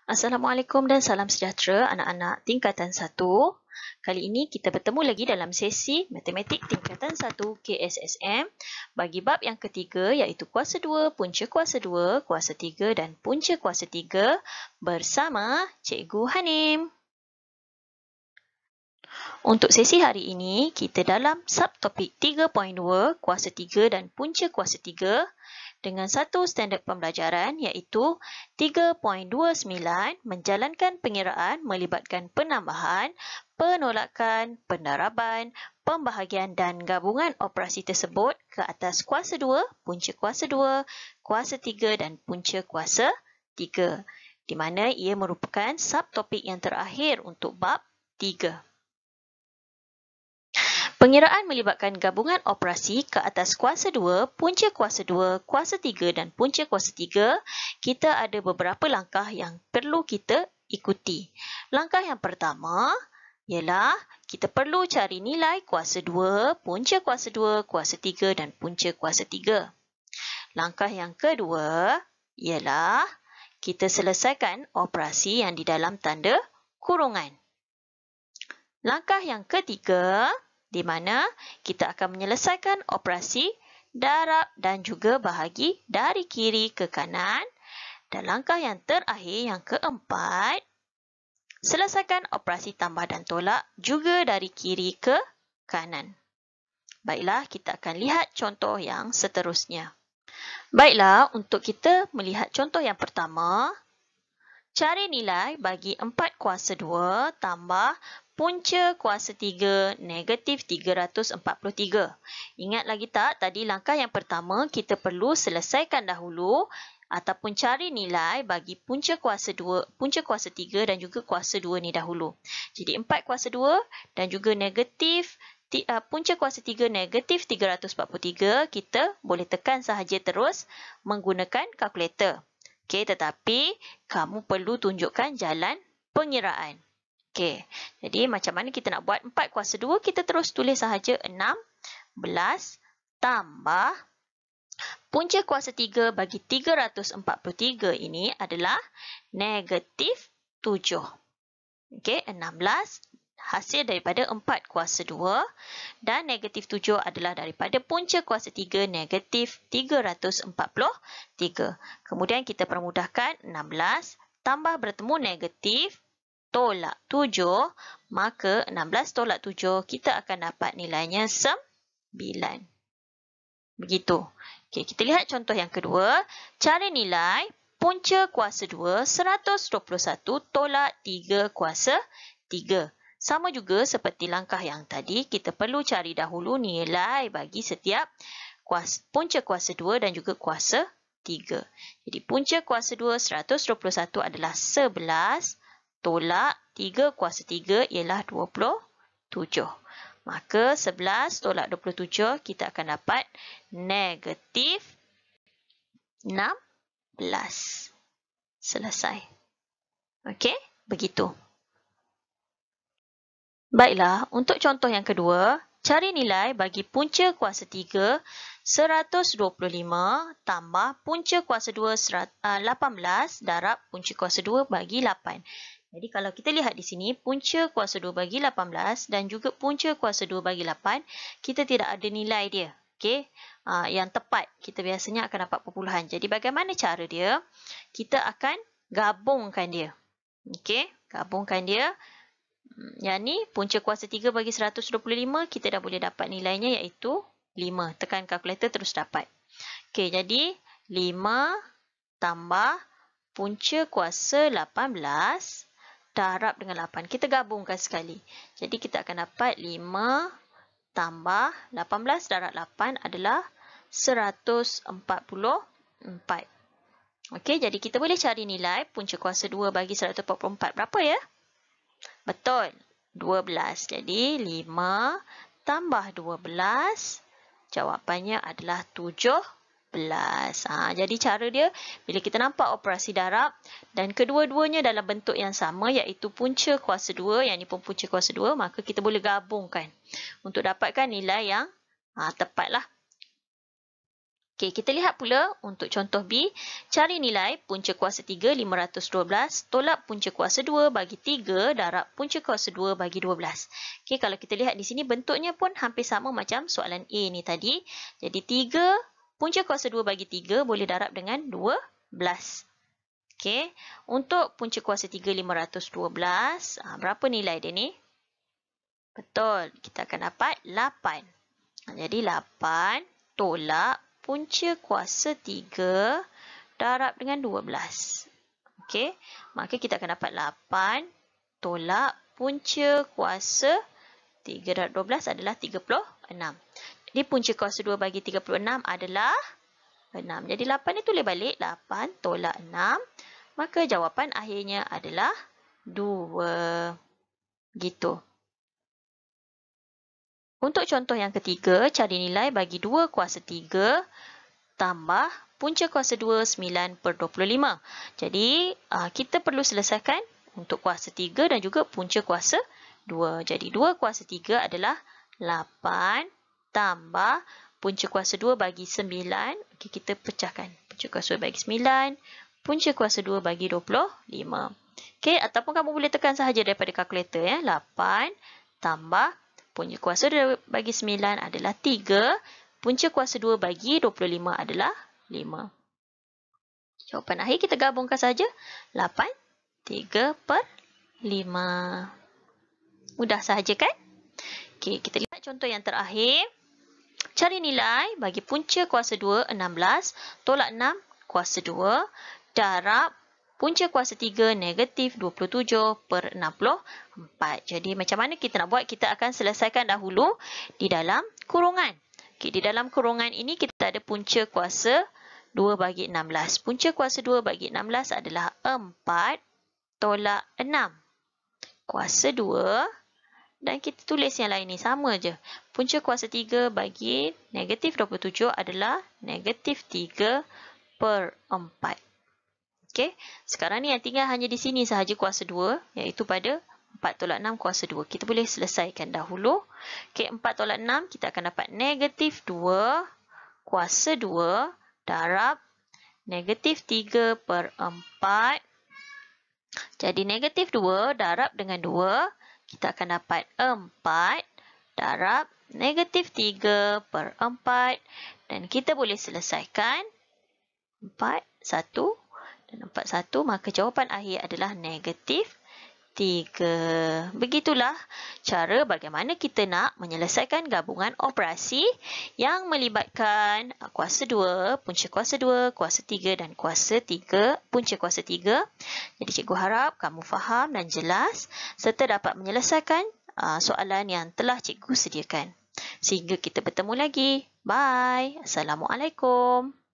Assalamualaikum dan salam sejahtera anak-anak tingkatan 1. Kali ini kita bertemu lagi dalam sesi Matematik tingkatan 1 KSSM bagi bab yang ketiga iaitu kuasa 2, punca kuasa 2, kuasa 3 dan punca kuasa 3 bersama Cikgu Hanim. Untuk sesi hari ini, kita dalam subtopik 3.2 kuasa 3 dan punca kuasa 3 dengan satu standard pembelajaran iaitu 3.29 menjalankan pengiraan melibatkan penambahan, penolakan, pendaraban, pembahagian dan gabungan operasi tersebut ke atas kuasa 2, punca kuasa 2, kuasa 3 dan punca kuasa 3 di mana ia merupakan subtopik yang terakhir untuk bab 3. Pengiraan melibatkan gabungan operasi ke atas kuasa 2, punca kuasa 2, kuasa 3 dan punca kuasa 3, kita ada beberapa langkah yang perlu kita ikuti. Langkah yang pertama ialah kita perlu cari nilai kuasa 2, punca kuasa 2, kuasa 3 dan punca kuasa 3. Langkah yang kedua ialah kita selesaikan operasi yang di dalam tanda kurungan. Langkah yang ketiga di mana kita akan menyelesaikan operasi darab dan juga bahagi dari kiri ke kanan. Dan langkah yang terakhir, yang keempat, selesaikan operasi tambah dan tolak juga dari kiri ke kanan. Baiklah, kita akan lihat contoh yang seterusnya. Baiklah, untuk kita melihat contoh yang pertama, cari nilai bagi 4 kuasa 2 tambah punca kuasa 3 negatif 343. Ingat lagi tak, tadi langkah yang pertama kita perlu selesaikan dahulu ataupun cari nilai bagi punca kuasa 2, punca kuasa 3 dan juga kuasa 2 ni dahulu. Jadi 4 kuasa 2 dan juga negatif punca kuasa 3 negatif 343, kita boleh tekan sahaja terus menggunakan kalkulator. Okey, tetapi kamu perlu tunjukkan jalan pengiraan. Okey, jadi macam mana kita nak buat 4 kuasa 2, kita terus tulis sahaja 16 tambah punca kuasa 3 bagi 343 ini adalah negatif 7. Okey, 16 hasil daripada 4 kuasa 2 dan negatif 7 adalah daripada punca kuasa 3 negatif 343. Kemudian kita permudahkan 16 tambah bertemu negatif tolak 7, maka 16 tolak 7 kita akan dapat nilainya 9. Begitu. Okey, kita lihat contoh yang kedua. Cari nilai punca kuasa 2 121 tolak 3 kuasa 3. Sama juga seperti langkah yang tadi, kita perlu cari dahulu nilai bagi setiap punca kuasa 2 dan juga kuasa 3. Jadi punca kuasa 2 121 adalah 11 tolak 3 kuasa 3 ialah 27. Maka 11 tolak 27 kita akan dapat negatif 16. Selesai. Okey, begitu. Baiklah, untuk contoh yang kedua, cari nilai bagi punca kuasa 3 125 tambah punca kuasa 2 18 darab punca kuasa 2 bagi 8. Jadi kalau kita lihat di sini, punca kuasa 2 bagi 18 dan juga punca kuasa 2 bagi 8, kita tidak ada nilai dia. Okey, yang tepat, kita biasanya akan dapat perpuluhan. Jadi bagaimana cara dia? Kita akan gabungkan dia. Okey, gabungkan dia. Yang ni, punca kuasa 3 bagi 125, kita dah boleh dapat nilainya iaitu 5. Tekan kalkulator terus dapat. Okey, jadi 5 tambah punca kuasa 18 darab dengan 8. Kita gabungkan sekali. Jadi kita akan dapat 5 tambah 18 darab 8 adalah 144. Okey, jadi kita boleh cari nilai punca kuasa 2 bagi 144. Berapa ya? Betul, 12. Jadi 5 tambah 12, jawapannya adalah 17. Jadi cara dia, bila kita nampak operasi darab dan kedua-duanya dalam bentuk yang sama iaitu punca kuasa 2, yang ni pun punca kuasa 2, maka kita boleh gabungkan untuk dapatkan nilai yang tepatlah. Okey, kita lihat pula untuk contoh B. Cari nilai punca kuasa 3 512 tolak punca kuasa 2 bagi 3 darab punca kuasa 2 bagi 12. Okey, kalau kita lihat di sini bentuknya pun hampir sama macam soalan A ni tadi. Jadi 3 punca kuasa 2 bagi 3 boleh darab dengan 12. Okey, untuk punca kuasa 3 512, berapa nilai dia ni? Betul, kita akan dapat 8. Jadi 8 tolak punca kuasa 3 darab dengan 12. Okey, maka kita akan dapat 8 tolak punca kuasa 3 darab 12 adalah 36. Jadi punca kuasa 2 bagi 36 adalah 6. Jadi 8 ni tulis balik, 8 tolak 6. Maka jawapan akhirnya adalah 2. Gitu. Untuk contoh yang ketiga, cari nilai bagi 2 kuasa 3 tambah punca kuasa 2 9 per 25. Jadi, kita perlu selesaikan untuk kuasa 3 dan juga punca kuasa 2. Jadi, 2 kuasa 3 adalah 8 tambah punca kuasa 2 bagi 9. Okey, kita pecahkan. Punca kuasa 2 bagi 9, punca kuasa 2 bagi 25. Okey, ataupun kamu boleh tekan sahaja daripada kalkulator ya. 8 tambah punca kuasa 2 bagi 9 adalah 3. Punca kuasa 2 bagi 25 adalah 5. Jawapan akhir kita gabungkan saja. 8, 3 per 5. Mudah sahaja kan? Okey, kita lihat contoh yang terakhir. Cari nilai bagi punca kuasa 2 16 tolak 6 kuasa 2 darab punca kuasa 3 negatif 27 per 64. Jadi macam mana kita nak buat? Kita akan selesaikan dahulu di dalam kurungan. Okay, di dalam kurungan ini kita ada punca kuasa 2 bagi 16. Punca kuasa 2 bagi 16 adalah 4 tolak 6 kuasa 2. Dan kita tulis yang lain ni sama je. Punca kuasa 3 bagi negatif 27 adalah negatif 3 per 4. Okey, sekarang ni yang tinggal hanya di sini sahaja kuasa 2, iaitu pada 4 tolak 6 kuasa 2. Kita boleh selesaikan dahulu. Okey, 4 tolak 6, kita akan dapat negatif 2 kuasa 2 darab negatif 3 per 4. Jadi negatif 2 darab dengan 2, kita akan dapat 4 darab negatif 3 per 4. Dan kita boleh selesaikan 4, 1 dan 41, maka jawapan akhir adalah negatif 3. Begitulah cara bagaimana kita nak menyelesaikan gabungan operasi yang melibatkan kuasa 2, punca kuasa 2, kuasa 3 dan kuasa 3, punca kuasa 3. Jadi cikgu harap kamu faham dan jelas serta dapat menyelesaikan soalan yang telah cikgu sediakan. Sehingga kita bertemu lagi. Bye. Assalamualaikum.